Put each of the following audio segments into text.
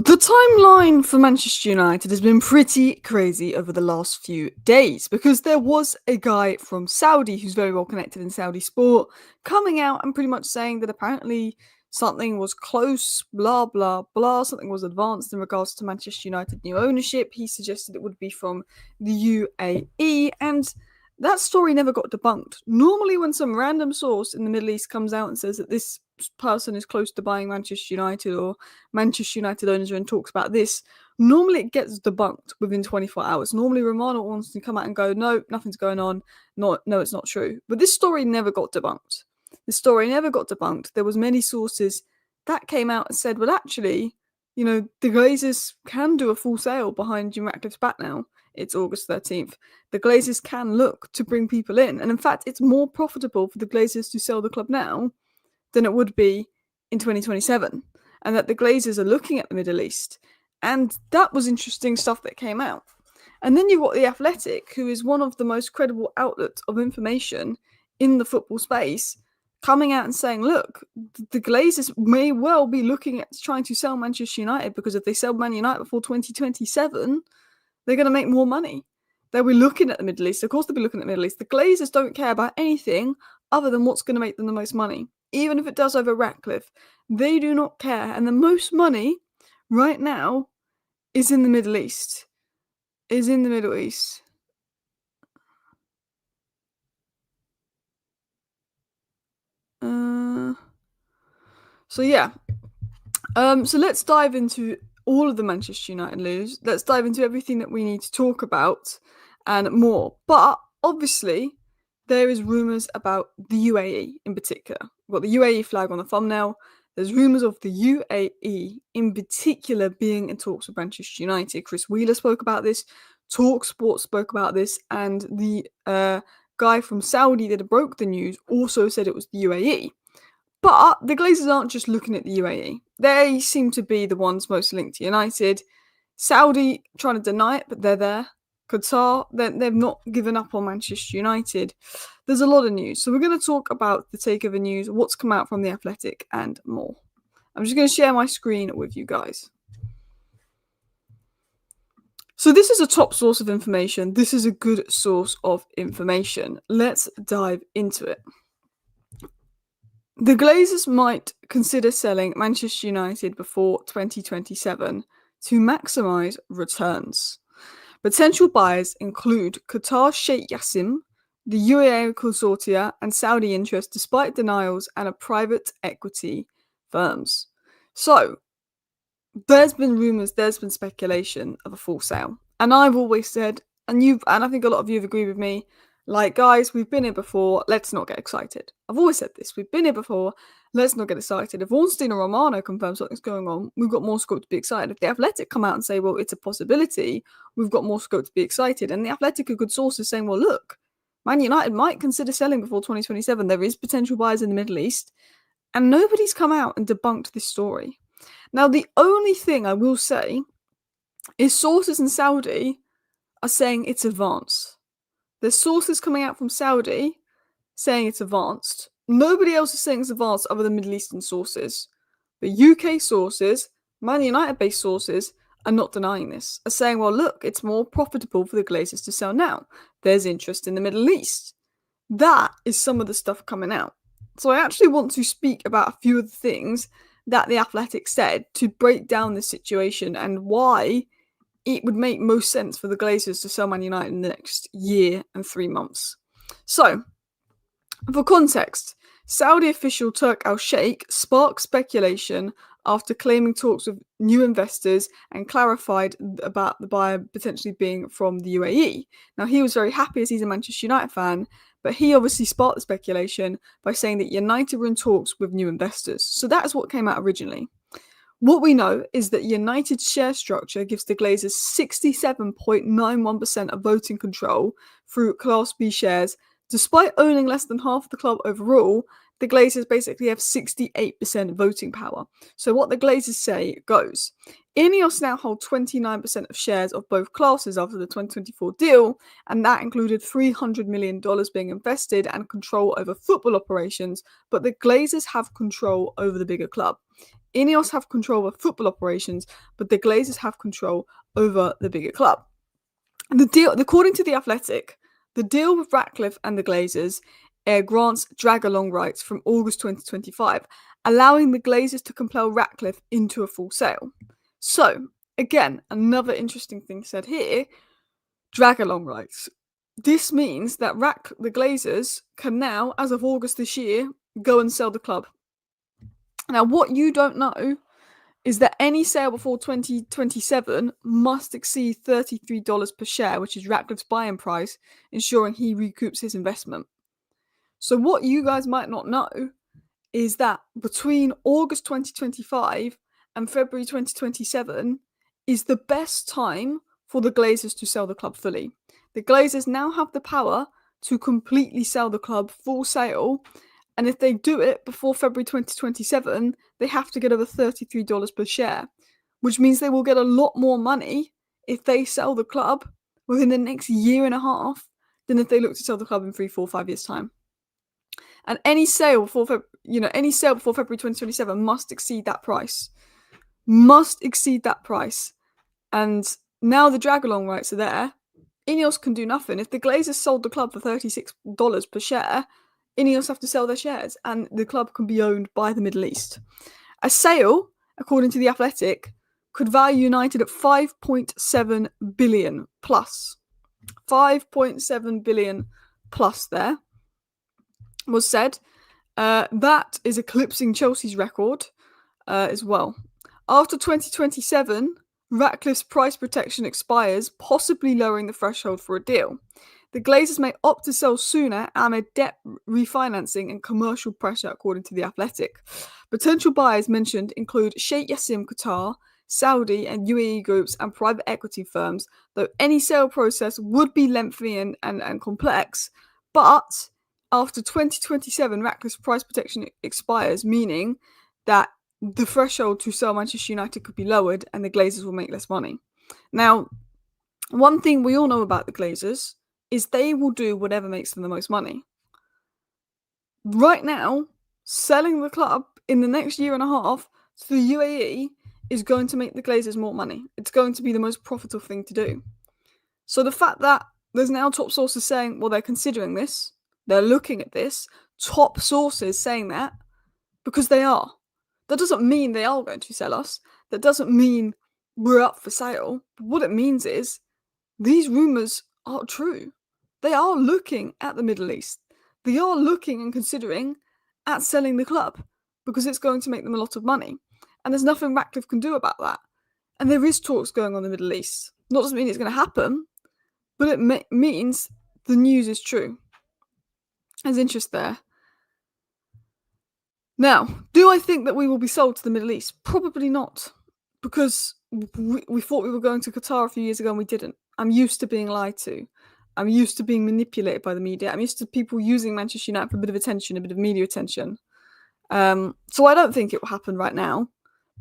The timeline for Manchester United has been pretty crazy over the last few days because there was a guy from Saudi who's very well connected in Saudi sport coming out and pretty much saying that apparently something was close, blah, blah, blah, something was advanced in regards to Manchester United new ownership. He suggested it would be from the UAE, and that story never got debunked. Normally, when some random source in the Middle East comes out and says that this person is close to buying Manchester United or Manchester United owners are in talks about this, normally it gets debunked within 24 hours. Normally, Romano wants to come out and go, no, nothing's going on. No, it's not true. But this story never got debunked. There was many sources that came out and said, well, actually, the Glazers can do a full sale behind Jim Ratcliffe's back now. It's August 13th. The Glazers can look to bring people in. And in fact, it's more profitable for the Glazers to sell the club now than it would be in 2027. And that the Glazers are looking at the Middle East. And that was interesting stuff that came out. And then you've got The Athletic, who is one of the most credible outlets of information in the football space, coming out and saying, look, the Glazers may well be looking at trying to sell Manchester United, because if they sell Man United before 2027, they're going to make more money. They'll be looking at the Middle East. Of course they'll be looking at the Middle East. The Glazers don't care about anything other than what's going to make them the most money. Even if it does over Ratcliffe, they do not care. And the most money right now is in the Middle East. So let's dive into all of the Manchester United news. Let's dive into everything that we need to talk about and more. But obviously, there is rumours about the UAE in particular. We've got the UAE flag on the thumbnail. There's rumours of the UAE in particular being in talks with Manchester United. Chris Wheeler spoke about this. TalkSport spoke about this. And the guy from Saudi that broke the news also said it was the UAE. But the Glazers aren't just looking at the UAE. They seem to be the ones most linked to United. Saudi trying to deny it, but they're there. Qatar, they've not given up on Manchester United. There's a lot of news. So we're going to talk about the Takeover news, what's come out from The Athletic, and more. I'm just going to share my screen with you guys. So this is a top source of information. This is a good source of information. Let's dive into it. The Glazers might consider selling Manchester United before 2027 to maximise returns. Potential buyers include Qatar Sheikh Yassim, the UAE consortia, and Saudi interest, despite denials, and a private equity firms. So, there's been rumours, there's been speculation of a full sale. And I've always said, and I think a lot of you have agreed with me, like, guys, we've been here before, let's not get excited. I've always said this, we've been here before, let's not get excited. If Ornstein or Romano confirm something's going on, we've got more scope to be excited. If the Athletic come out and say, well, it's a possibility, we've got more scope to be excited. And the Athletic are good sources saying, well, look, Man United might consider selling before 2027. There is potential buyers in the Middle East. And nobody's come out and debunked this story. Now, the only thing I will say is sources in Saudi are saying it's advanced. There's sources coming out from Saudi saying it's advanced. Nobody else is saying it's advanced other than Middle Eastern sources. The UK sources, Man United-based sources, are not denying this. Are saying, well, look, it's more profitable for the Glazers to sell now. There's interest in the Middle East. That is some of the stuff coming out. So I actually want to speak about a few of the things that The Athletic said to break down this situation and why it would make most sense for the Glazers to sell Man United in the next year and 3 months. So, for context, Saudi official Turk al-Sheikh sparked speculation after claiming talks with new investors and clarified about the buyer potentially being from the UAE. Now, he was very happy as he's a Manchester United fan, but he obviously sparked the speculation by saying that United were in talks with new investors. So that is what came out originally. What we know is that United's share structure gives the Glazers 67.91% of voting control through Class B shares. Despite owning less than half the club overall, the Glazers basically have 68% voting power. So what the Glazers say goes. Ineos now hold 29% of shares of both classes after the 2024 deal, and that included $300 million being invested and control over football operations, but the Glazers have control over the bigger club. Ineos have control over football operations, but the Glazers have control over the bigger club. And the deal, according to The Athletic, the deal with Ratcliffe and the Glazers grants drag-along rights from August 2025, allowing the Glazers to compel Ratcliffe into a full sale. So, again, another interesting thing said here, drag-along rights. This means that the Glazers can now, as of August this year, go and sell the club. Now, what you don't know is that any sale before 2027 must exceed $33 per share, which is Ratcliffe's buying price, ensuring he recoups his investment. So what you guys might not know is that between August 2025 and February 2027 is the best time for the Glazers to sell the club fully. The Glazers now have the power to completely sell the club full sale, and if they do it before February 2027, they have to get over $33 per share, which means they will get a lot more money if they sell the club within the next year and a half than if they look to sell the club in 3, 4, 5 years' time. And any sale before February 2027 must exceed that price. And now the drag-along rights are there. Ineos can do nothing. If the Glazers sold the club for $36 per share, Ineos have to sell their shares, and the club can be owned by the Middle East. A sale, according to The Athletic, could value United at $5.7 billion plus. $5.7 billion plus there was said. That is eclipsing Chelsea's record as well. After 2027, Ratcliffe's price protection expires, possibly lowering the threshold for a deal. The Glazers may opt to sell sooner amid debt refinancing and commercial pressure, according to The Athletic. Potential buyers mentioned include Sheikh Yassim Qatar, Saudi and UAE groups, and private equity firms, though any sale process would be lengthy and complex. But after 2027, Ratcliffe's price protection expires, meaning that the threshold to sell Manchester United could be lowered and the Glazers will make less money. Now, one thing we all know about the Glazers is they will do whatever makes them the most money. Right now, selling the club in the next year and a half to the UAE is going to make the Glazers more money. It's going to be the most profitable thing to do. So the fact that there's now top sources saying, well, they're considering this, they're looking at this, top sources saying that, because they are. That doesn't mean they are going to sell us. That doesn't mean we're up for sale. But what it means is these rumours are true. They are looking at the Middle East. They are looking and considering at selling the club because it's going to make them a lot of money. And there's nothing Ratcliffe can do about that. And there is talks going on in the Middle East. Not doesn't mean it's going to happen, but it means the news is true. There's interest there. Now, do I think that we will be sold to the Middle East? Probably not, because we thought we were going to Qatar a few years ago and we didn't. I'm used to being lied to. I'm used to being manipulated by the media. I'm used to people using Manchester United for a bit of attention, a bit of media attention. So I don't think it will happen right now.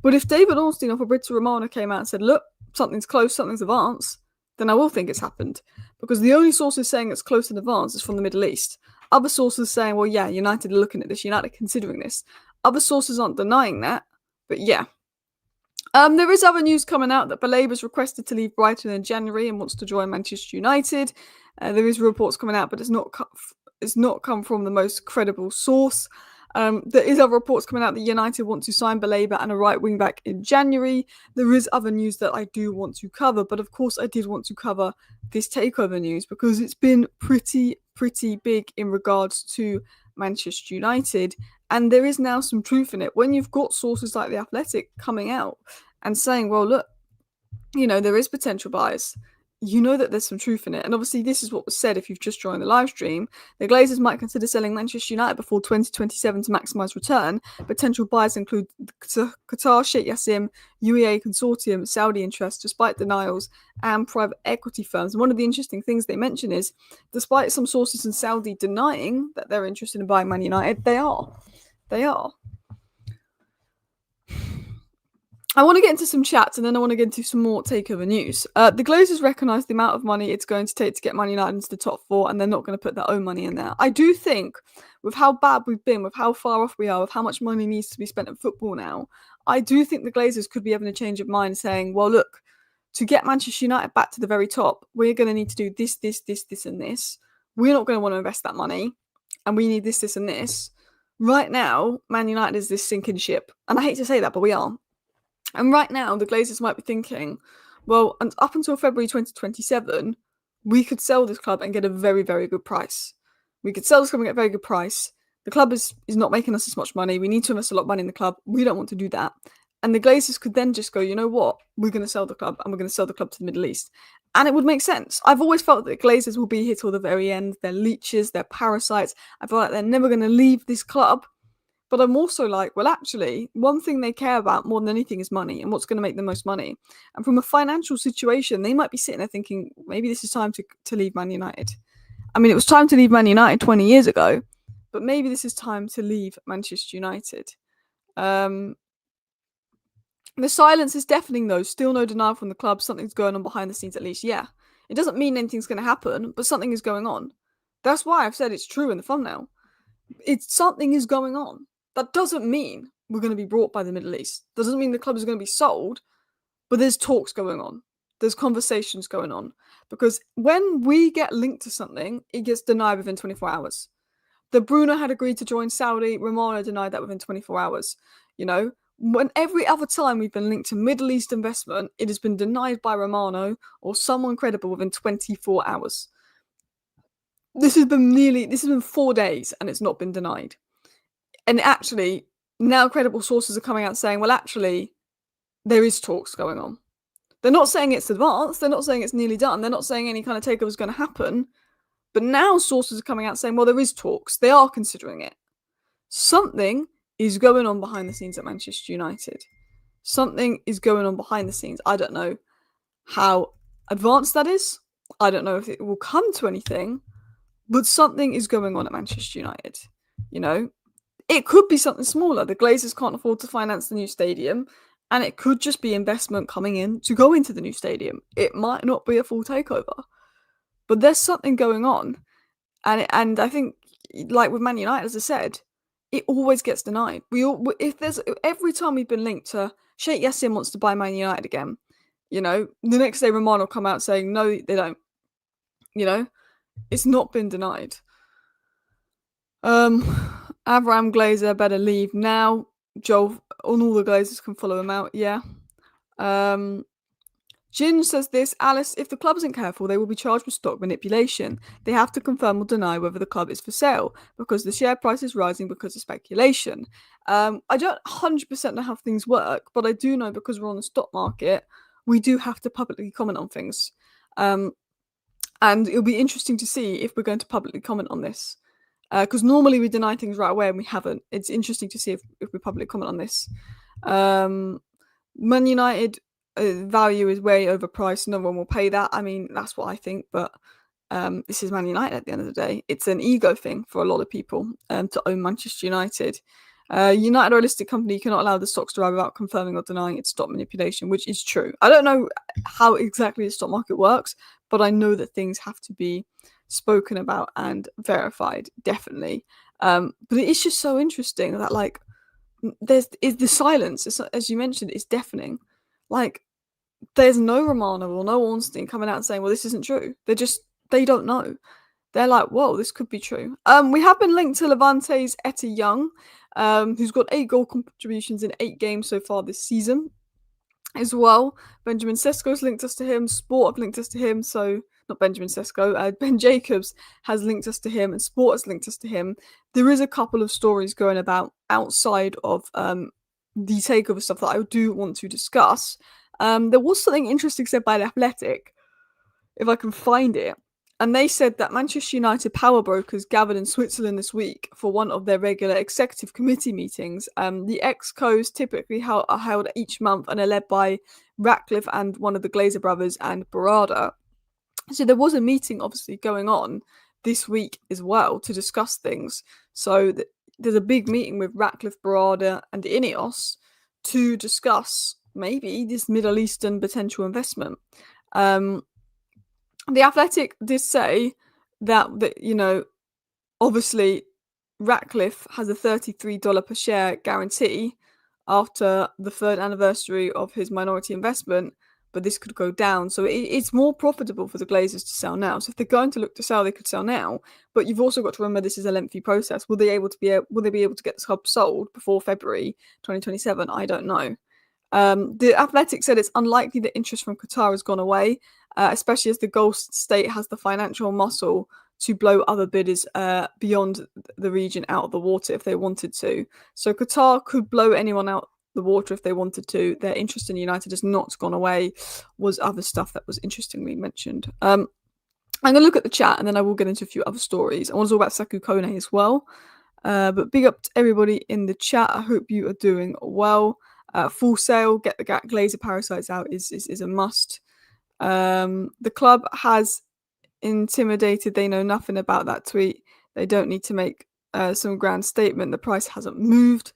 But if David Ornstein or Fabrizio Romano came out and said, look, something's close, something's advanced, then I will think it's happened. Because the only sources saying it's close and advanced is from the Middle East. Other sources saying, well, yeah, United are looking at this, United are considering this. Other sources aren't denying that, but yeah. There is other news coming out that Baleba requested to leave Brighton in January and wants to join Manchester United. There is reports coming out, but it's not come from the most credible source. There is other reports coming out that United want to sign Baleba and a right wing back in January. There is other news that I do want to cover, but of course I did want to cover this takeover news because it's been pretty big in regards to Manchester United, and there is now some truth in it. When you've got sources like The Athletic coming out and saying, well, look, there is potential buyers, you know that there's some truth in it. And obviously this is what was said if you've just joined the live stream. The Glazers might consider selling Manchester United before 2027 to maximise return. Potential buyers include Qatar, Sheikh Yassim, UEA Consortium, Saudi interests, despite denials, and private equity firms. And one of the interesting things they mention is, despite some sources in Saudi denying that they're interested in buying Man United, they are. I want to get into some chats and then I want to get into some more takeover news. The Glazers recognise the amount of money it's going to take to get Man United into the top four, and they're not going to put their own money in there. I do think, with how bad we've been, with how far off we are, with how much money needs to be spent in football now, I do think the Glazers could be having a change of mind, saying, well, look, to get Manchester United back to the very top, we're going to need to do this, this, this, this, and this. We're not going to want to invest that money, and we need this, this, and this. Right now, Man United is this sinking ship. And I hate to say that, but we are. And right now, the Glazers might be thinking, well, and up until February 2027, we could sell this club and get a very, very good price. We could sell this club and get a very good price. The club is not making us as much money. We need to invest a lot of money in the club. We don't want to do that. And the Glazers could then just go, you know what? We're going to sell the club, and we're going to sell the club to the Middle East. And it would make sense. I've always felt that Glazers will be here till the very end. They're leeches, they're parasites. I feel like they're never going to leave this club. But I'm also like, well, actually, one thing they care about more than anything is money and what's going to make the most money. And from a financial situation, they might be sitting there thinking, maybe this is time to leave Man United. I mean, it was time to leave Man United 20 years ago, but maybe this is time to leave Manchester United. The silence is deafening, though. Still no denial from the club. Something's going on behind the scenes, at least. Yeah, it doesn't mean anything's going to happen, but something is going on. That's why I've said it's true in the thumbnail. Something is going on. That doesn't mean we're going to be brought by the Middle East. That doesn't mean the club is going to be sold, but there's talks going on. There's conversations going on. Because when we get linked to something, it gets denied within 24 hours. The Bruno had agreed to join Saudi, Romano denied that within 24 hours. You know, when every other time we've been linked to Middle East investment, it has been denied by Romano or someone credible within 24 hours. This has been 4 days and it's not been denied. And actually, now credible sources are coming out saying, well, actually, there is talks going on. They're not saying it's advanced. They're not saying it's nearly done. They're not saying any kind of takeover is going to happen. But now sources are coming out saying, well, there is talks. They are considering it. Something is going on behind the scenes at Manchester United. Something is going on behind the scenes. I don't know how advanced that is. I don't know if it will come to anything. But something is going on at Manchester United. You know, it could be something smaller. The Glazers can't afford to finance the new stadium, and it could just be investment coming in to go into the new stadium. It might not be a full takeover, but there's something going on, and I think, like with Man United, as I said, it always gets denied. Every time we've been linked to Sheikh Yassin wants to buy Man United again, you know, the next day Romano will come out saying no, they don't. You know, it's not been denied. Avram Glazer better leave now. Joel on all the Glazers can follow him out. Yeah. Jin says this, Alice, if the club isn't careful, they will be charged with stock manipulation. They have to confirm or deny whether the club is for sale because the share price is rising because of speculation. I don't 100% know how things work, but I do know because we're on the stock market, we do have to publicly comment on things. And it'll be interesting to see if we're going to publicly comment on this. Because normally we deny things right away and we haven't. It's interesting to see if we publicly comment on this. Man United value is way overpriced. No one will pay that. I mean, that's what I think. But this is Man United at the end of the day. It's an ego thing for a lot of people to own Manchester United. United are a listed company. You cannot allow the stocks to rise without confirming or denying its stock manipulation, which is true. I don't know how exactly the stock market works, but I know that things have to be spoken about and verified, definitely. But it is just so interesting that, like, the silence, as you mentioned, is deafening. Like, there's no Romano or no Ornstein coming out and saying, well, this isn't true. They don't know. They're like, whoa, this could be true. We have been linked to Levante's Etta Young, who's got 8 goal contributions in 8 games so far this season as well. Benjamin Sesko's linked us to him. Sport have linked us to him. So, not Benjamin Sesko, Ben Jacobs has linked us to him and Sport has linked us to him. There is a couple of stories going about outside of the takeover stuff that I do want to discuss. There was something interesting said by The Athletic, if I can find it. And they said that Manchester United power brokers gathered in Switzerland this week for one of their regular executive committee meetings. The excos typically are held each month and are led by Ratcliffe and one of the Glazer brothers and Barada. So there was a meeting obviously going on this week as well to discuss things. So there's a big meeting with Ratcliffe, Barada and Ineos to discuss maybe this Middle Eastern potential investment. The Athletic did say that, you know, obviously Ratcliffe has a $33 per share guarantee. after the 3rd anniversary of his minority investment, but this could go down. So it's more profitable for the Glazers to sell now. So if they're going to look to sell, they could sell now. But you've also got to remember this is a lengthy process. Will they be able to get the club sold before February 2027? I don't know. The Athletic said it's unlikely that interest from Qatar has gone away, especially as the Gulf state has the financial muscle to blow other bidders beyond the region out of the water if they wanted to. So Qatar could blow anyone out the water if they wanted to. Their interest in United has not gone away, was other stuff that was interestingly mentioned. I'm going to look at the chat and then I will get into a few other stories. I want to talk about Saku Kone as well. But big up to everybody in the chat. I hope you are doing well. Full sale, get the Glazer parasites out is a must. The club has intimidated. They know nothing about that tweet. They don't need to make some grand statement. The price hasn't moved.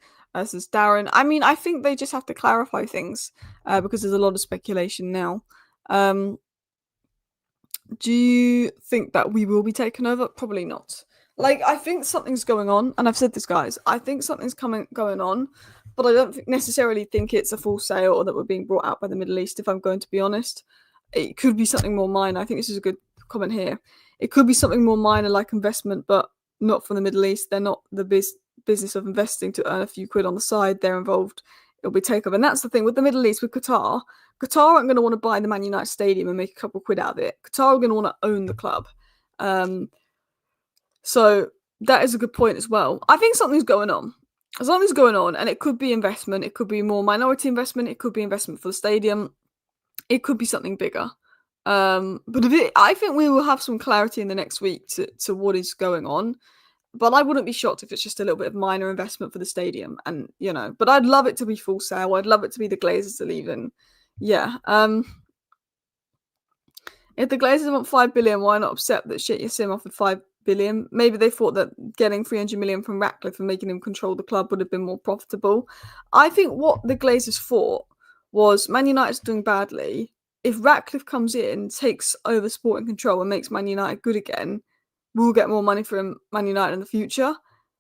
Says Darren. I mean, I think they just have to clarify things because there's a lot of speculation now. Do you think that we will be taken over? Probably not. Like, I think something's going on, and I've said this, guys. I think something's going on, but I don't necessarily think it's a full sale or that we're being brought out by the Middle East, if I'm going to be honest. It could be something more minor. I think this is a good comment here. It could be something more minor like investment, but not from the Middle East. They're not the business of investing to earn a few quid on the side. They're involved. It'll be takeover. And that's the thing with the Middle East, with Qatar. Qatar aren't going to want to buy the Man United Stadium and make a couple of quid out of it. Qatar are going to want to own the club. So that is a good point as well. I think something's going on. Something's going on, and it could be investment. It could be more minority investment. It could be investment for the stadium. It could be something bigger. But I think we will have some clarity in the next week to what is going on. But I wouldn't be shocked if it's just a little bit of minor investment for the stadium. And, but I'd love it to be full sale. I'd love it to be the Glazers to leave in. Yeah. If the Glazers want 5 billion, why not upset that Sheikh Yassim offered 5 billion? Maybe they thought that getting 300 million from Ratcliffe and making him control the club would have been more profitable. I think what the Glazers thought was Man United's doing badly. If Ratcliffe comes in, takes over sporting control and makes Man United good again, we'll get more money from Man United in the future.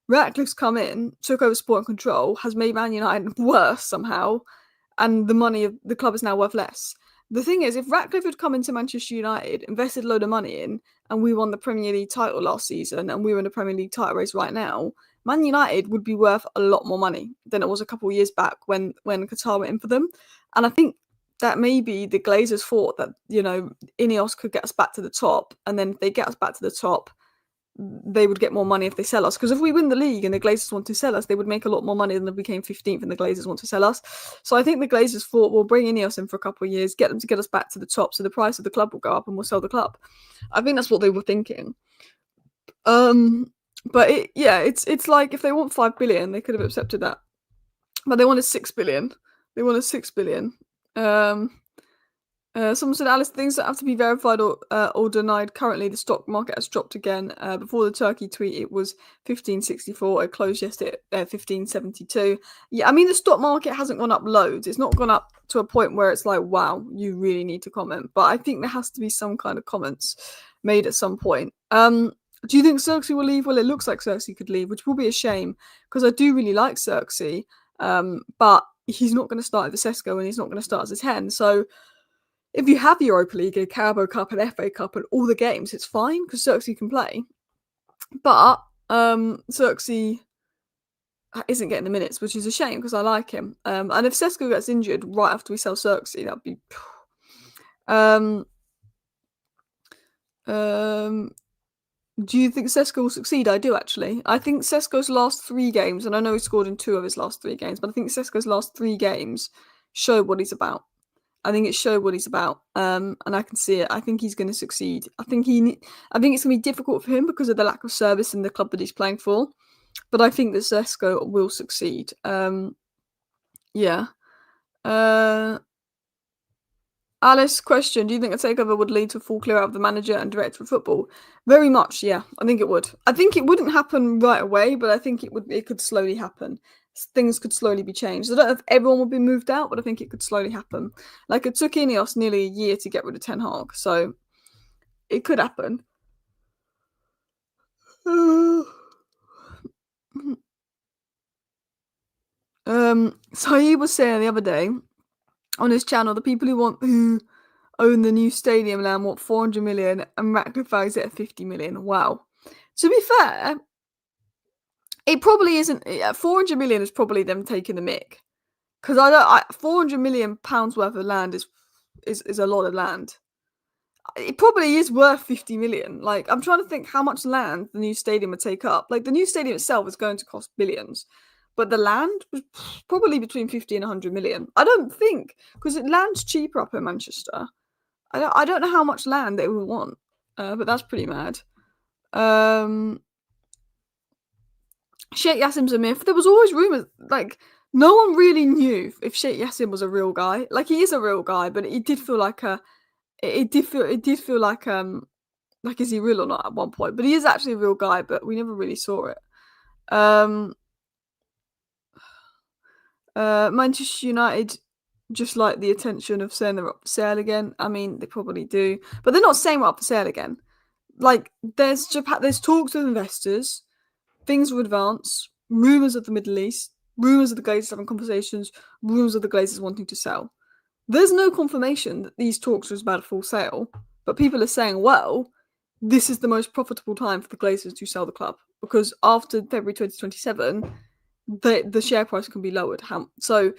Ratcliffe's come in, took over sporting control, has made Man United worse somehow, and the money of the club is now worth less. The thing is, if Ratcliffe had come into Manchester United, invested a load of money in, and we won the Premier League title last season, and we were in the Premier League title race right now, Man United would be worth a lot more money than it was a couple of years back when Qatar went in for them. And I think that maybe the Glazers thought that, Ineos could get us back to the top, and then if they get us back to the top, they would get more money if they sell us. Because if we win the league and the Glazers want to sell us, they would make a lot more money than if we came 15th and the Glazers want to sell us. So I think the Glazers thought, we'll bring Ineos in for a couple of years, get them to get us back to the top, so the price of the club will go up and we'll sell the club. I think that's what they were thinking. But it's like if they want 5 billion, they could have accepted that. But they wanted 6 billion. They wanted 6 billion. Someone said, Alice, things that have to be verified or denied. Currently, the stock market has dropped again. Before the Turkey tweet, it was 1564. It closed yesterday at 1572. Yeah, I mean, the stock market hasn't gone up loads. It's not gone up to a point where it's like, wow, you really need to comment. But I think there has to be some kind of comments made at some point. Do you think Xerxes will leave? Well, it looks like Xerxes could leave, which will be a shame because I do really like Xerxes. But he's not going to start at the Sesko and he's not going to start as a 10. So if you have Europa League, a Carabao Cup, an FA Cup, and all the games, it's fine because Xerxes can play. But Xerxes isn't getting the minutes, which is a shame because I like him. And if Sesko gets injured right after we sell Xerxes, that'd be. Do you think Sesko will succeed? I do, actually. I think Sesko's last 3 games, and I know he scored in 2 of his last 3 games, but I think Sesko's last 3 games show what he's about. I think it showed what he's about, and I can see it. I think he's going to succeed. I think it's going to be difficult for him because of the lack of service in the club that he's playing for, but I think that Sesko will succeed. Yeah. Alice, question, do you think a takeover would lead to a full clear out of the manager and director of football? Very much, yeah. I think it would. I think it wouldn't happen right away, but I think it could slowly happen. Things could slowly be changed. I don't know if everyone will be moved out, but I think it could slowly happen. Like, it took Ineos nearly a year to get rid of Ten Hag, so it could happen. So he was saying the other day on his channel, the people who own the new stadium now want 400 million, and Ratcliffe values it at 50 million. Wow. To be fair, it probably isn't. 400 million is probably them taking the mick, because 400 million pounds worth of land is a lot of land. It probably is worth 50 million. Like, I'm trying to think how much land the new stadium would take up. Like, the new stadium itself is going to cost billions, but the land was probably between 50 and 100 million. I don't think, because land's cheaper up in Manchester. I don't know how much land they would want, but that's pretty mad. Sheikh Yassim's a myth. There was always rumours, like, no one really knew if Sheikh Yassim was a real guy. Like, he is a real guy, but it did feel like like, is he real or not at one point? But he is actually a real guy, but we never really saw it. Manchester United just like the attention of saying they're up for sale again. I mean, they probably do, but they're not saying we're up for sale again. Like, there's talks with investors, things will advance, rumours of the Middle East, rumours of the Glazers having conversations, rumours of the Glazers wanting to sell. There's no confirmation that these talks are about a full sale, but people are saying, well, this is the most profitable time for the Glazers to sell the club, because after February 2027, the share price can be lowered. So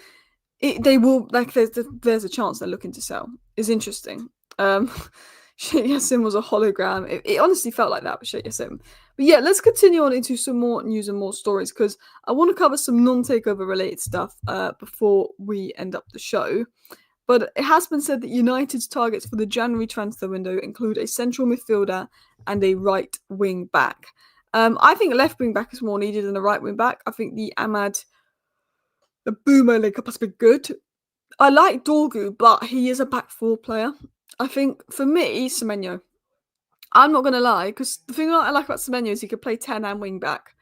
they will, like, there's a chance they're looking to sell. It's interesting. Sheikh Yassim was a hologram. It honestly felt like that with Sheikh Yassim. But yeah, let's continue on into some more news and more stories, because I want to cover some non-takeover related stuff before we end up the show. But it has been said that United's targets for the January transfer window include a central midfielder and a right wing back. I think a left wing back is more needed than a right wing back. I think the Boomer link-up has been good. I like Dorgu, but he is a back four player. I think, for me, Semenyo. I'm not going to lie, because the thing I like about Semenyo is he could play 10 and wing back.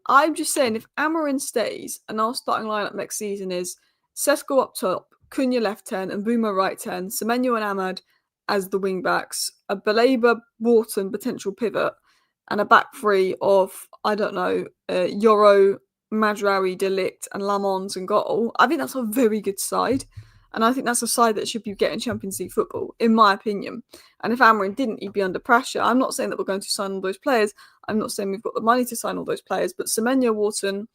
I'm just saying, if Amarin stays and our starting lineup next season is Sesko up top, Cunha left 10 and Boomer right 10, Semenyo and Ahmad as the wing backs, a Baleba Wharton potential pivot, and a back three of, I don't know, Yoro, Majrawi, Delict, and Lamons and goal, I think that's a very good side. And I think that's a side that should be getting Champions League football, in my opinion. And if Amarin didn't, he'd be under pressure. I'm not saying that we're going to sign all those players. I'm not saying we've got the money to sign all those players. But Semenyo, Wharton,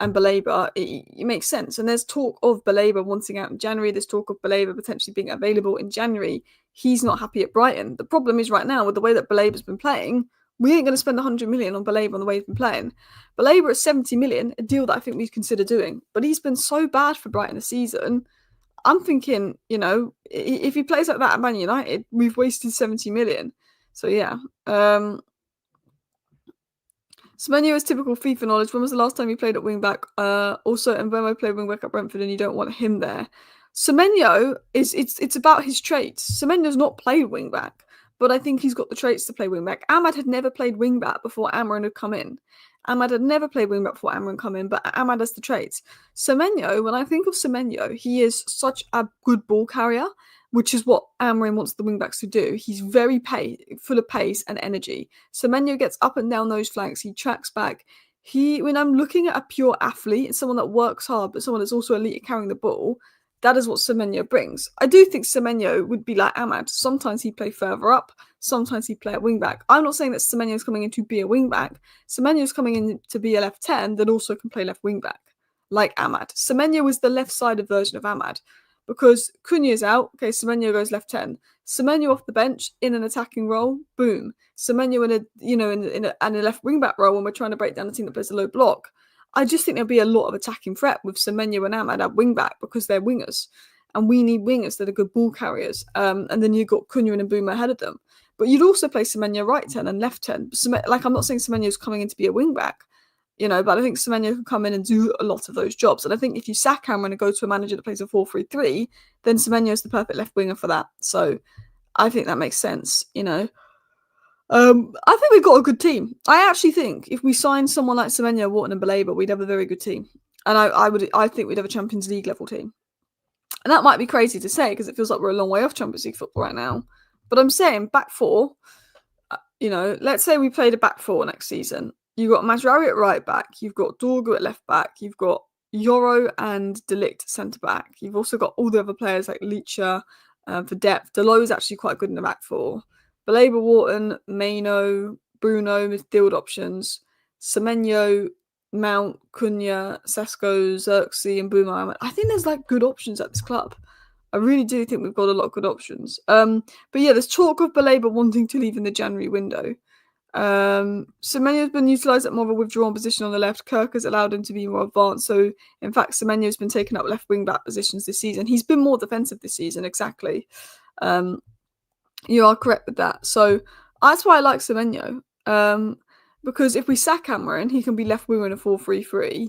and Baleba, it makes sense. And there's talk of Baleba wanting out in January. There's talk of Baleba potentially being available in January. He's not happy at Brighton. The problem is right now, with the way that Baleba's been playing, we ain't going to spend 100 million on Baleba on the way he's been playing. Baleba at 70 million, a deal that I think we'd consider doing. But he's been so bad for Brighton this season. I'm thinking, if he plays like that at Man United, we've wasted 70 million. So yeah. Semenyo is typical FIFA knowledge. When was the last time you played at wing back? Also, and when I played wing back at Brentford and you don't want him there. Semenyo it's about his traits. Semenyo's not played wing back, but I think he's got the traits to play wing back. Ahmad had never played wing back before Amarin had come in. Ahmad had never played wing back before Amarin come in, but Ahmad has the traits. Semenyo, when I think of Semenyo, he is such a good ball carrier, which is what Amarin wants the wing backs to do. He's very full of pace and energy. Semenyo gets up and down those flanks. He tracks back. When I'm looking at a pure athlete, someone that works hard, but someone that's also elite at carrying the ball, that is what Semenyo brings. I do think Semenyo would be like Ahmad. Sometimes he'd play further up. Sometimes he'd play at wing back. I'm not saying that Semenyo's coming in to be a wing back. Semenyo's coming in to be a left 10 that also can play left wing back, like Ahmad. Semenyo is the left-sided version of Ahmad. Because Cunha's out, okay, Semenyo goes left 10. Semenyo off the bench in an attacking role, boom. Semenyo in a left wing back role when we're trying to break down a team that plays a low block. I just think there'll be a lot of attacking threat with Semenyo and Ahmad at wing back because they're wingers. And we need wingers that are good ball carriers. And then you've got Cunha and Mbeumo ahead of them. But you'd also play Semenyo right 10 and left 10. I'm not saying Semenyo's coming in to be a wing back, but I think Semenyo can come in and do a lot of those jobs. And I think if you sack Cameron and go to a manager that plays a 4-3-3, then Semenyo is the perfect left winger for that. So I think that makes sense, I think we've got a good team. I actually think if we signed someone like Semenyo, Wharton and Baleba, we'd have a very good team. And I think we'd have a Champions League level team. And that might be crazy to say because it feels like we're a long way off Champions League football right now. But I'm saying back four, let's say we played a back four next season. You've got Mazraoui at right back. You've got Dorgu at left back. You've got Yoro and De Ligt centre-back. You've also got all the other players like Licha for depth. Delo is actually quite good in the back four. Baleba, Wharton, Maino, Bruno, midfield options. Semenyo, Mount, Cunha, Sesko, Xerxes, and Boomer. I think there's like good options at this club. I really do think we've got a lot of good options. But yeah, there's talk of Baleba wanting to leave in the January window. Semenyo has been utilised at more of a withdrawn position on the left. Kirk has allowed him to be more advanced. So, in fact, Semenyo has been taking up left wing back positions this season. He's been more defensive this season, exactly. You are correct with that. So, that's why I like Semenyo. Because if we sack Amarin, he can be left wing in a 4-3-3.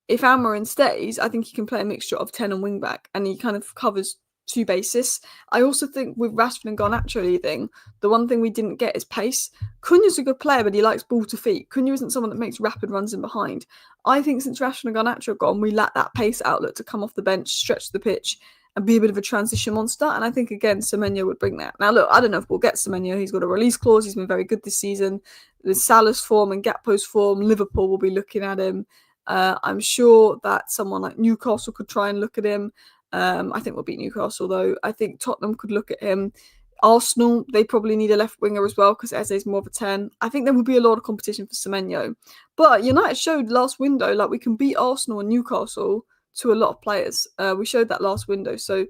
If Amarin stays, I think he can play a mixture of 10 and wing back, and he kind of covers two bases. I also think with Rashford and Garnacho leaving, the one thing we didn't get is pace. Cunha's a good player, but he likes ball to feet. Cunha isn't someone that makes rapid runs in behind. I think since Rashford and Garnacho have gone, we lack that pace outlet to come off the bench, stretch the pitch, and be a bit of a transition monster. And I think, again, Semenyo would bring that. Now, look, I don't know if we'll get Semenyo. He's got a release clause. He's been very good this season. With Salah's form and Gakpo's form, Liverpool will be looking at him. I'm sure that someone like Newcastle could try and look at him. I think we'll beat Newcastle, though. I think Tottenham could look at him. Arsenal, they probably need a left winger as well because Eze's more of a 10. I think there will be a lot of competition for Semenyo. But United showed last window like we can beat Arsenal and Newcastle to a lot of players. We showed that last window. So,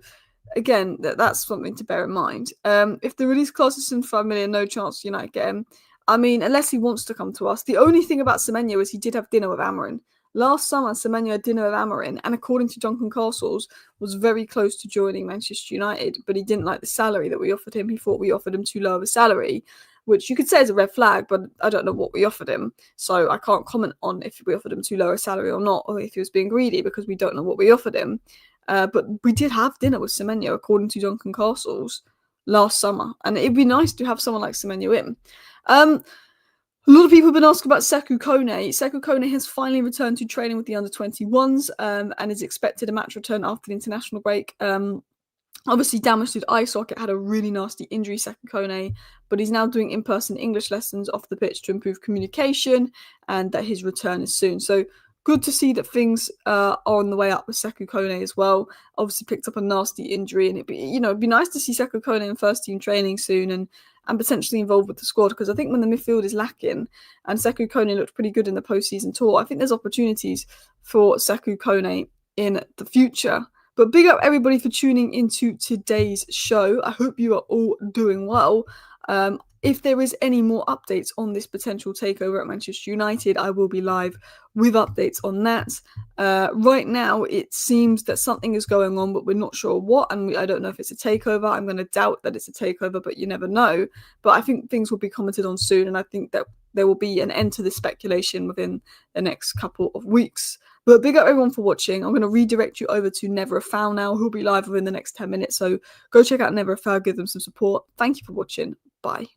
again, that's something to bear in mind. If the release clause is 75 million, no chance United get him. I mean, unless he wants to come to us. The only thing about Semenyo is he did have dinner with Amarin. Last summer, Semenyo had dinner with Amarin, and according to Duncan Castles, was very close to joining Manchester United, but he didn't like the salary that we offered him. He thought we offered him too low of a salary, which you could say is a red flag, but I don't know what we offered him. So I can't comment on if we offered him too low a salary or not, or if he was being greedy, because we don't know what we offered him. But we did have dinner with Semenyo, according to Duncan Castles, last summer, and it'd be nice to have someone like Semenyo in. A lot of people have been asking about Sekou Kone. Sekou Kone has finally returned to training with the under-21s and is expected a match return after the international break. Obviously damaged his eye socket, had a really nasty injury, Sekou Kone, but he's now doing in-person English lessons off the pitch to improve communication and that his return is soon. So good to see that things are on the way up with Sekou Kone as well. Obviously picked up a nasty injury, and it'd be nice to see Sekou Kone in first team training soon and potentially involved with the squad, because I think when the midfield is lacking, and Sekou Kone looked pretty good in the postseason tour, I think there's opportunities for Sekou Kone in the future. But big up everybody for tuning into today's show. I hope you are all doing well. If there is any more updates on this potential takeover at Manchester United, I will be live with updates on that. Right now, it seems that something is going on, but we're not sure what, and I don't know if it's a takeover. I'm going to doubt that it's a takeover, but you never know. But I think things will be commented on soon, and I think that there will be an end to this speculation within the next couple of weeks. But big up everyone for watching. I'm going to redirect you over to Never a Foul now, who'll be live within the next 10 minutes. So go check out Never a Foul, give them some support. Thank you for watching. Bye.